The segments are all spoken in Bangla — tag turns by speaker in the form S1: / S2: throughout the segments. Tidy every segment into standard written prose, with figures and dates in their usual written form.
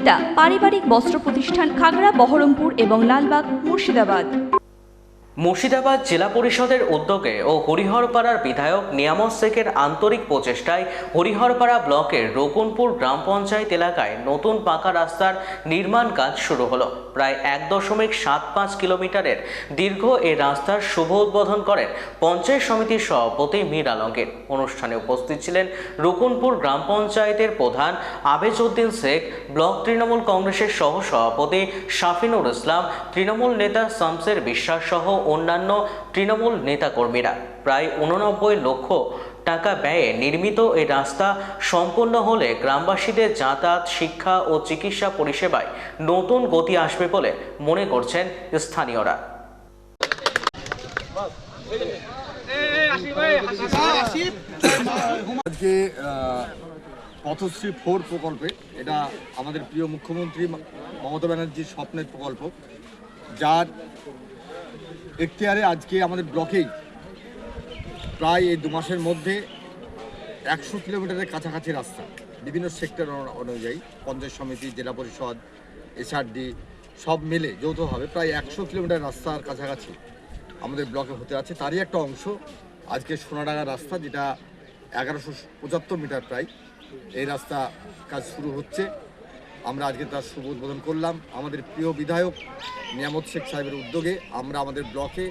S1: সুনিতা পারিবারিক বস্ত্র প্রতিষ্ঠান, খাগড়া, বহরমপুর এবং লালবাগ, মুর্শিদাবাদ।
S2: মুর্শিদাবাদ জেলা পরিষদের উদ্যোগে ও হরিহরপাড়ার বিধায়ক নিয়ামত শেখের আন্তরিক প্রচেষ্টায় হরিহরপাড়া ব্লকের রকুনপুর গ্রাম পঞ্চায়েত এলাকায় নতুন পাকা রাস্তার নির্মাণ কাজ শুরু হলো। প্রায় 1.75 কিলোমিটারের দীর্ঘ এই রাস্তার শুভ উদ্বোধন করেন পঞ্চায়েত সমিতির সভাপতি মীর আলমগীর। অনুষ্ঠানে উপস্থিত ছিলেন রকুনপুর গ্রাম পঞ্চায়েতের প্রধান আবেজউদ্দিন শেখ, ব্লক তৃণমূল কংগ্রেসের সহ সভাপতি শাফিনুর ইসলাম, তৃণমূল নেতা শামসের বিশ্বাস সহ অন্যান্য তৃণমূল নেতাকর্মীরা। প্রায় 89 লক্ষ টাকা ব্যয়ে নির্মিত এই রাস্তা সম্পন্ন হলে গ্রামবাসীদের যাতায়াত, শিক্ষা ও চিকিৎসা পরিষেবায় নতুন গতি আসবে বলে মনে করছেন স্থানীয়রা।
S3: আজকে পথশ্রী 4 প্রকল্পে, এটা আমাদের প্রিয় মুখ্যমন্ত্রী মমতা ব্যানার্জির স্বপ্নের প্রকল্প, যার এখতিয়ারে আজকে আমাদের ব্লকেই প্রায় এই 2 মাসের মধ্যে 100 কিলোমিটারের কাছাকাছি রাস্তা বিভিন্ন সেক্টর অনুযায়ী পঞ্চায়েত সমিতি, জেলা পরিষদ, এসআরডি সব মিলে যৌথভাবে প্রায় 100 কিলোমিটার রাস্তার কাছাকাছি আমাদের ব্লকে হতে আছে। তারই একটা অংশ আজকে সোনাডাঙ্গা রাস্তা, যেটা 1175 মিটার প্রায় এই রাস্তা কাজ শুরু হচ্ছে। আমরা আজকে তার শুভ উদ্বোধন করলাম। আমাদের প্রিয় বিধায়ক নিয়ামত শেখ সাহেবের উদ্যোগে আমরা আমাদের ব্লকে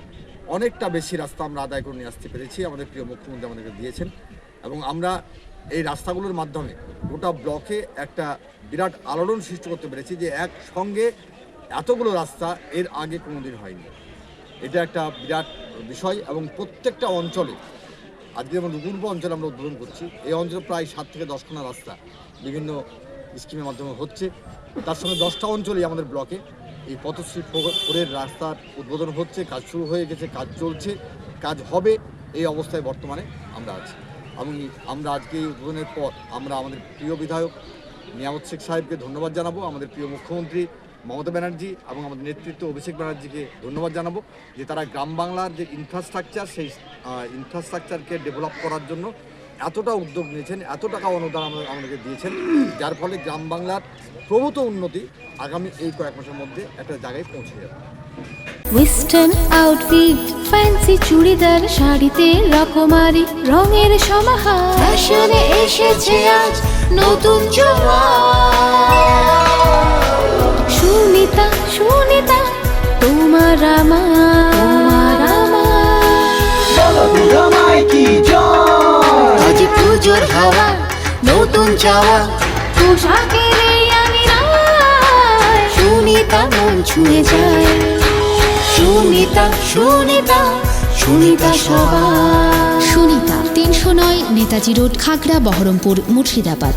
S3: অনেকটা বেশি রাস্তা আমরা আদায় করে নিয়ে আসতে পেরেছি। আমাদের প্রিয় মুখ্যমন্ত্রী আমাদেরকে দিয়েছেন এবং আমরা এই রাস্তাগুলোর মাধ্যমে গোটা ব্লকে একটা বিরাট আলোড়ন সৃষ্টি করতে পেরেছি যে একসঙ্গে এতগুলো রাস্তা এর আগে কোনোদিন হয়নি। এটা একটা বিরাট বিষয় এবং প্রত্যেকটা অঞ্চলে আজকে যেমন রকুনপুর অঞ্চলে আমরা উদ্বোধন করছি, এই অঞ্চলে প্রায় 7 থেকে 10 খানা রাস্তা বিভিন্ন স্কিমের মাধ্যমে হচ্ছে। তার সঙ্গে 10টা অঞ্চলেই আমাদের ব্লকে এই পথশ্রী 4-এর রাস্তার উদ্বোধন হচ্ছে, কাজ শুরু হয়ে গেছে, কাজ চলছে, কাজ হবে, এই অবস্থায় বর্তমানে আমরা আছি। আমরা আজকে এই উদ্বোধনের পর আমরা আমাদের প্রিয় বিধায়ক নিয়ামত শেখ সাহেবকে ধন্যবাদ জানাবো, আমাদের প্রিয় মুখ্যমন্ত্রী মমতা ব্যানার্জি এবং আমাদের নেতৃত্ব অভিষেক ব্যানার্জিকে ধন্যবাদ জানাবো যে তারা গ্রাম বাংলার যে ইনফ্রাস্ট্রাকচার, সেই ইনফ্রাস্ট্রাকচারকে ডেভেলপ করার জন্য এতটা উদ্যোগ নিয়েছেন, এত টাকা অনুদান আমাদেরকে দিয়েছেন, যার ফলে গ্রাম বাংলার প্রভূত উন্নতি আগামী এই কয়েক মাসের মধ্যে একটা জায়গায় পৌঁছে যাবে।
S4: ওয়েস্টার্ন আউটফিট, ফ্যান্সি চুড়িদার, শাড়িতে রকমারি রঙের সমাহার, ফ্যাশনে এসেছে আজ নতুন সুনিতা, সুনিতা তোমার আমার আজ পুজোর হাওয়া, নতুন চাওয়া পোশাকের আমি সুনিতা মন ছুঁয়ে যায়। সুনিতা, সুনিতা, সুনিতা সবার।
S5: সুনিতা 309 নেতাজি রোড, খাগড়া, বহরমপুর, মুর্শিদাবাদ।